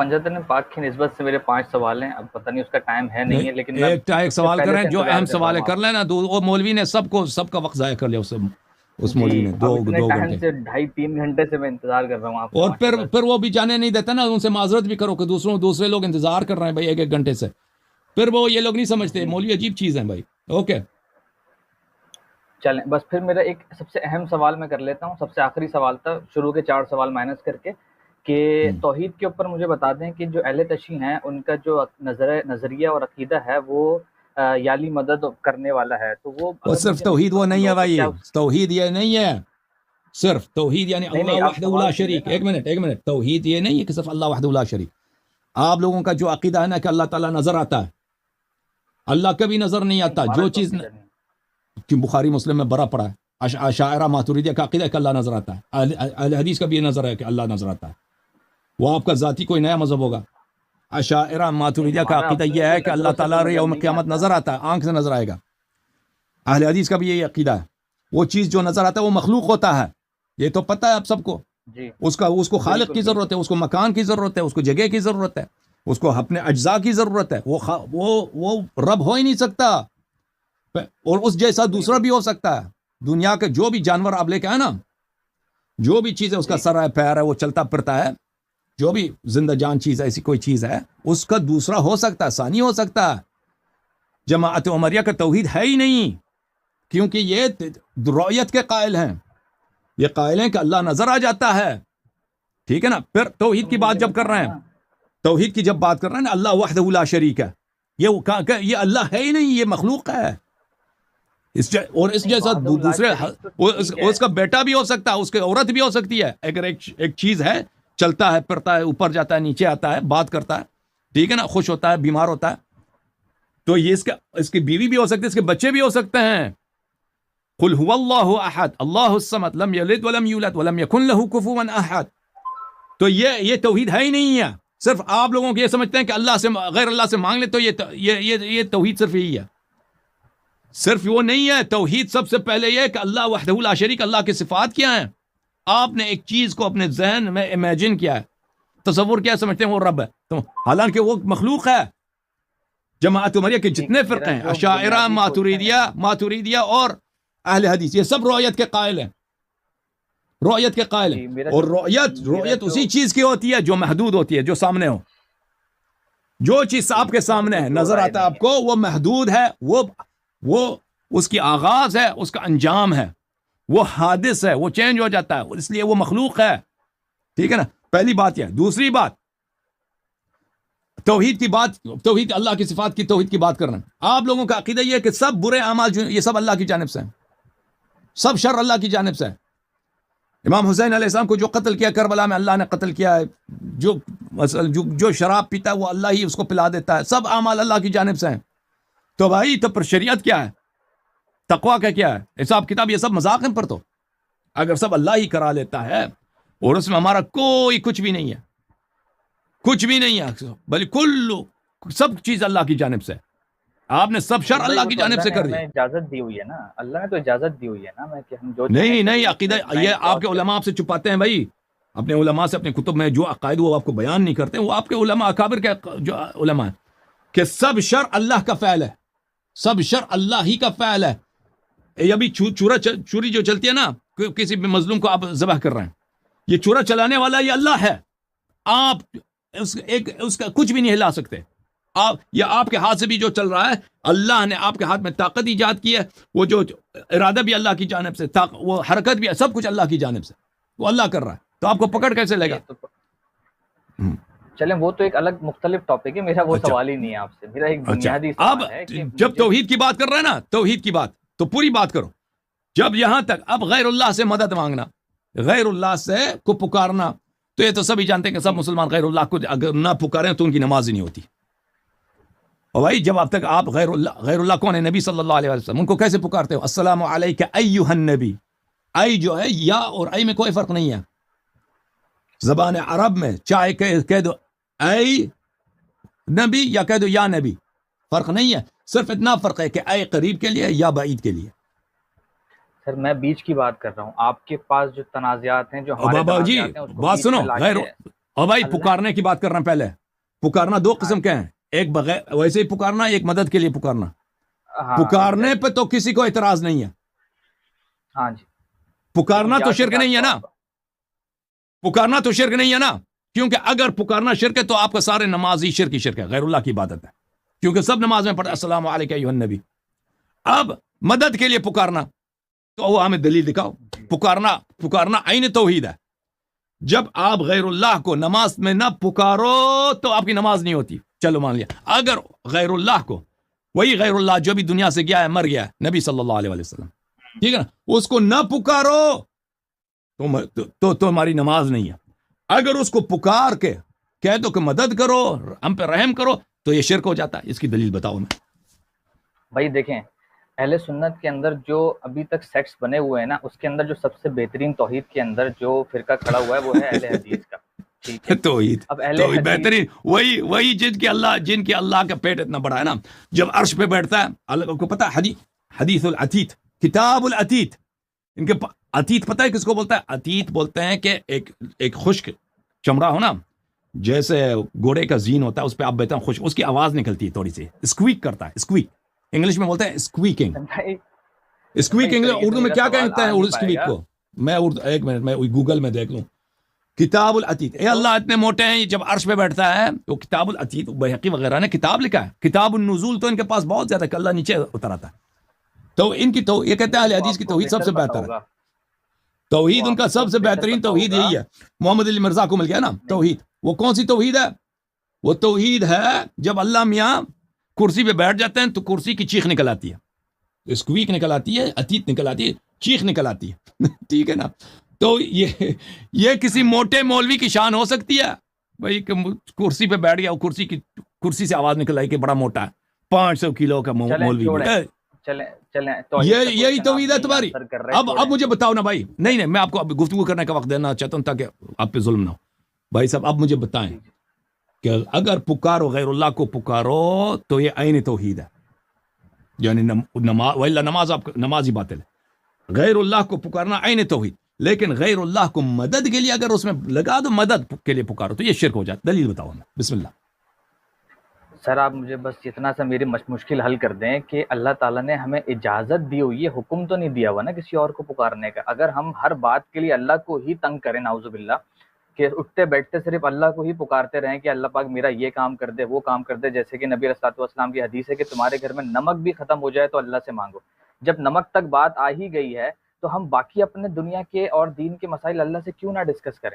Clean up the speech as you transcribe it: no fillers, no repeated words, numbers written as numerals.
پنجتن پاک کی نسبت سے میرے 5 سوال ہیں، اب پتہ نہیں اس کا ٹائم ہے نہیں ہے، لیکن ایک سوال کریں، جو اہم سوال ہے کر لینا. وہ مولوی نے سب کا وقت ضائع کر لیا اس مولوی نے. 2 ٹائم گھنٹے سے 2.5-3 گھنٹے سے میں انتظار کر رہا ہوں آپ. اور پھر وہ بھی جانے نہیں دیتا نا. ان سے معذرت بھی کرو کہ دوسرے لوگ انتظار کر رہے ہیں بھائی 1 گھنٹے سے. پھر وہ یہ لوگ نہیں سمجھتے مولوی عجیب چیز ہے بھائی. اوکے چلیں بس پھر میرا ایک سب سے اہم سوال میں کر لیتا ہوں. سب سے آخری سوال تھا، شروع کے 4 سوال مائنس کر کے، کہ توحید کے اوپر مجھے بتا دیں کہ جو اہل تشیع ہیں ان کا جو نظریہ اور عقیدہ ہے وہ یالی مدد کرنے والا ہے. تو وہ صرف توحید وہ نہیں ہے بھائی. توحید یہ نہیں ہے صرف توحید یعنی اللہ وحدہ لا شریک. ایک منٹ توحید یہ نہیں ہے کہ صرف اللہ وحدہ لا شریک. آپ لوگوں کا جو عقیدہ ہے نا کہ اللہ تعالیٰ نظر آتا ہے، اللہ کبھی نظر نہیں آتا. جو چیز کہ بخاری مسلم میں بڑا پڑا ہے، اشاعرہ ماتریدیہ کا عقیدہ ہے کہ اللہ نظر آتا ہے. اہل حدیث کا بھی یہ نظر ہے کہ اللہ نظر آتا ہے. وہ آپ کا ذاتی کوئی نیا مذہب ہوگا. اشاعرہ ماتریدیہ کا عقیدہ یہ ہے کہ اللہ تعالیٰ یوم قیامت نظر آتا ہے، آنکھ سے نظر آئے گا. اہل حدیث کا بھی یہی عقیدہ ہے. وہ چیز جو نظر آتا ہے وہ مخلوق ہوتا ہے، یہ تو پتہ ہے آپ سب کو. اس کو خالق کی ضرورت ہے، اس کو مکان کی ضرورت ہے، اس کو جگہ کی ضرورت ہے، اس کو اپنے اجزاء کی ضرورت ہے. وہ رب ہو ہی نہیں سکتا. اور اس جیسا دوسرا بھی ہو سکتا ہے. دنیا کے جو بھی جانور آپ لے کے آئے نا، جو بھی چیز ہے، اس کا سر ہے، پیر ہے، وہ چلتا پھرتا ہے، جو بھی زندہ جان چیز ہے، ایسی کوئی چیز ہے، اس کا دوسرا ہو سکتا ہے، ثانی ہو سکتا ہے. جماعت عمریہ کا توحید ہے ہی نہیں، کیونکہ یہ رؤیت کے قائل ہیں. یہ قائل ہیں کہ اللہ نظر آ جاتا ہے. ٹھیک ہے نا. پھر توحید کی بات جب کر رہے ہیں، توحید کی جب بات کر رہے ہیں نا، اللہ وحدہ لا شریک ہے، یہ اللہ ہے ہی نہیں، یہ مخلوق ہے. اور اس جیسا دوسرے اس کا بیٹا بھی ہو سکتا ہے، اس کی عورت بھی ہو سکتی ہے. اگر ایک چیز ہے، چلتا ہے پھرتا ہے، اوپر جاتا ہے، نیچے آتا ہے، بات کرتا ہے، ٹھیک ہے نا، خوش ہوتا ہے، بیمار ہوتا ہے، تو یہ اس کی بیوی بھی ہو سکتی ہے، اس کے بچے بھی ہو سکتے ہیں. قل هو اللہ احد اللہ الصمد لم یلد ولم یولد ولم یکن له کفوا احد. تو یہ توحید ہے ہی نہیں ہے. صرف آپ لوگوں کو یہ سمجھتے ہیں کہ اللہ سے غیر اللہ سے مانگ لے تو یہ توحید صرف یہی ہے. صرف وہ نہیں ہے. توحید سب سے پہلے یہ ہے کہ اللہ وحدہ لا شریک. اللہ کی صفات کیا ہیں؟ آپ نے ایک چیز کو اپنے ذہن میں امیجن کیا ہے، تصور کیا سمجھتے ہیں وہ رب ہے، تو حالانکہ وہ مخلوق ہے. جماعت عمریہ کے جتنے فرقے ہیں، اشاعرہ، ماتریدیہ اور اہل حدیث، یہ سب رؤیت کے قائل ہیں. رؤیت کے قائل ہیں. اور رؤیت اسی چیز کی ہوتی ہے جو محدود ہوتی ہے، جو سامنے ہو. جو چیز آپ کے سامنے ہے، نظر آتا ہے آپ کو، وہ محدود ہے، وہ اس کی آغاز ہے، اس کا انجام ہے، وہ حادث ہے، وہ چینج ہو جاتا ہے، اس لیے وہ مخلوق ہے. ٹھیک ہے نا. پہلی بات یہ. دوسری بات، توحید کی بات، توحید اللہ کی صفات کی توحید کی بات کرنا. آپ لوگوں کا عقیدہ یہ ہے کہ سب برے اعمال یہ سب اللہ کی جانب سے ہیں، سب شر اللہ کی جانب سے ہے. امام حسین علیہ السلام کو جو قتل کیا کربلا میں، اللہ نے قتل کیا ہے. جو شراب پیتا ہے وہ اللہ ہی اس کو پلا دیتا ہے. سب اعمال اللہ کی جانب سے ہیں. تو بھائی تو پر شریعت کیا ہے، تقویٰ کا کیا ہے، حساب کتاب، یہ سب مذاق ہیں. پر تو اگر سب اللہ ہی کرا لیتا ہے اور اس میں ہمارا کوئی کچھ بھی نہیں ہے، کچھ بھی نہیں ہے، بلکہ سب چیز اللہ کی جانب سے. آپ نے سب شر اللہ کی جانب سے کر دی. اجازت دی ہوئی ہے نا، اللہ نے تو اجازت دی ہوئی ہے نا کہ ہم جو نہیں عقیدہ یہ آپ کے علماء آپ سے چھپاتے ہیں بھائی. اپنے علماء سے اپنے کتب میں جو عقائد وہ آپ کو بیان نہیں کرتے، وہ آپ کے علماء اکابر کے جو علماء ہیں کہ سب شر اللہ کا فعل ہے، سب شر اللہ ہی کا فعل ہے. یہ ابھی چوری جو چلتی ہے نا، کسی بھی مظلوم کو آپ ذبح کر رہے ہیں، یہ چورا چلانے والا یہ اللہ ہے. آپ اس کا کچھ بھی نہیں ہلا سکتے. آپ کے ہاتھ سے بھی جو چل رہا ہے، اللہ نے آپ کے ہاتھ میں طاقت ایجاد کی ہے. وہ جو ارادہ بھی اللہ کی جانب سے، وہ حرکت بھی، سب کچھ اللہ کی جانب سے، وہ اللہ کر رہا ہے. تو آپ کو پکڑ کیسے لے گا؟ چلیں وہ تو ایک الگ مختلف ٹاپک ہے، میرا وہ سوال ہی نہیں ہے آپ سے. میرا ایک بنیادی سوال ہے کہ جب توحید کی بات کر رہے ہیں نا، توحید کی بات تو پوری بات کرو. جب یہاں تک اب غیر اللہ سے مدد مانگنا، غیر اللہ سے کو پکارنا، تو یہ تو سبھی جانتے ہیں کہ سب مسلمان غیر اللہ کو اگر نہ پکاریں تو ان کی نماز ہی نہیں ہوتی. اور بھائی جب اب تک آپ غیر اللہ کون ہے؟ نبی صلی اللہ علیہ وسلم. ان کو کیسے پکارتے ہو؟ السلام علیک ایھا النبی. ای جو ہے، یا اور ای میں کوئی فرق نہیں ہے. زبان عرب میں چاہے کہہ دو اے نبی یا کہہ دو یا نبی، فرق نہیں ہے. صرف اتنا فرق ہے کہ اے قریب کے لیے یا بعید کے لیے. سر میں بیچ کی بات کر رہا ہوں. آپ کے پاس جو تنازعات ہیں، جو ہمارے بابا جی تنازعات ہیں، اس کو بات بیچ سنو. میں لا کے اور بھائی پکارنے کی بات کر رہا ہوں پہلے. پکارنا دو قسم کے ہیں, ایک بغیر ویسے ہی پکارنا, ایک مدد کے لیے پکارنا. پکارنے پہ تو کسی کو اعتراض نہیں ہے. ہاں جی, پکارنا تو شرک نہیں ہے نا, پکارنا تو شرک نہیں ہے نا, کیونکہ اگر پکارنا شرک ہے تو آپ کا سارے نماز ہی شرک ہے, غیر اللہ کی عبادت ہے, کیونکہ سب نماز میں پڑھتے السلام علیکم ایھا النبی. اب مدد کے لیے پکارنا تو وہ ہمیں دلیل دکھاؤ. پکارنا عین توحید ہے. جب آپ غیر اللہ کو نماز میں نہ پکارو تو آپ کی نماز نہیں ہوتی. چلو مان لیا, اگر غیر اللہ کو, وہی غیر اللہ جو بھی دنیا سے گیا ہے, مر گیا ہے, نبی صلی اللہ علیہ وسلم, ٹھیک ہے نا, اس کو نہ پکارو تو ہماری نماز نہیں ہے. اگر اس کو پکار کے کہہ دو کہ مدد کرو, ہم پہ رحم کرو, تو یہ شرک ہو جاتا ہے. اس کی دلیل بتاؤ میں. بھائی دیکھیں, اہل سنت کے اندر جو ابھی تک سیکٹس بنے ہوئے ہیں نا, اس کے اندر جو سب سے بہترین توحید کے اندر جو فرقہ کھڑا ہوا ہے وہ ہے اہل حدیث کا. ٹھیک ہے, توحید اب اہل حدیث بہترین وہی جن کے اللہ کا پیٹ اتنا بڑا ہے نا, جب عرش پہ بیٹھتا ہے, اللہ کو پتا ہے حدیث العتیت, کتاب العتیت, ان کے عتیت پتہ ہے کس کو بولتا ہے؟ عتیت بولتے ہیں کہ ایک خشک چمڑا ہو نا, جیسے گھوڑے کا زین ہوتا ہے, اس پہ آپ بیٹھتے ہیں خشک, اس کی آواز نکلتی ہے تھوڑی سی, اسکویک کرتا ہے, اسکویک انگلش میں بولتے ہیں اسکویکنگ. اسکویک اردو میں کیا کہتے ہیں اسکویک کو؟ میں ایک منٹ میں گوگل میں دیکھ لوں. کتاب العتیت, اے اللہ اتنے موٹے ہیں, جب عرش پہ بیٹھتا ہے تو کتاب العتیت, بحقی وغیرہ نے کتاب لکھا ہے. کتاب النزول تو ان کے پاس بہت زیادہ, کہ اللہ نیچے اتر آتا ہے. تو ان کی یہ کہتے ہیں اہل حدیث کی توحید سب سے بہتر ہے. توحید ان کا سب سے بہترین توحید یہی ہے. محمد علی مرزا کو مل گیا نا توحید. وہ کون سی توحید ہے؟ وہ توحید ہے جب اللہ میاں کرسی پہ بیٹھ جاتے ہیں تو کرسی کی چیخ نکل آتی ہے, اسکویک نکل آتی ہے, عتیت نکل آتی ہے, چیخ نکل آتی ہے. ٹھیک ہے نا. تو یہ کسی موٹے مولوی کی شان ہو سکتی ہے بھائی, کہ کرسی پہ بیٹھ گیا, کرسی سے آواز نکل آئی کہ بڑا موٹا ہے, 500 کلو کا مولوی. چلیں یہی توحید ہے تمہاری. اب مجھے بتاؤ نا بھائی. نہیں میں آپ کو اب گفتگو کرنے کا وقت دینا چاہتا ہوں تاکہ آپ پہ ظلم نہ ہو. بھائی صاحب اب مجھے بتائیں کہ اگر پکارو غیر اللہ کو پکارو تو یہ عین توحید ہے, یعنی نماز ہی باطل ہے. غیر اللہ کو پکارنا عین توحید, لیکن غیر اللہ کو مدد کے لیے اگر اس میں لگا دو مدد کے لیے پکارو تو یہ شرک ہو جاتا. دلیل بتاؤ ہمیں, بسم اللہ. سر آپ مجھے بس اتنا سا میری مشکل حل کر دیں کہ اللہ تعالیٰ نے ہمیں اجازت دی ہوئی ہے, حکم تو نہیں دیا ہوا نا کسی اور کو پکارنے کا. اگر ہم ہر بات کے لیے اللہ کو ہی تنگ کریں نعوذ باللہ, کہ اٹھتے بیٹھتے صرف اللہ کو ہی پکارتے رہیں کہ اللہ پاک میرا یہ کام کر دے, وہ کام کر دے, جیسے کہ نبی علیہ السلام کی حدیث ہے کہ تمہارے گھر میں نمک بھی ختم ہو جائے تو اللہ سے مانگو. جب نمک تک بات آ ہی گئی ہے تو ہم باقی اپنے دنیا کے اور دین کے مسائل اللہ سے کیوں نہ ڈسکس کریں؟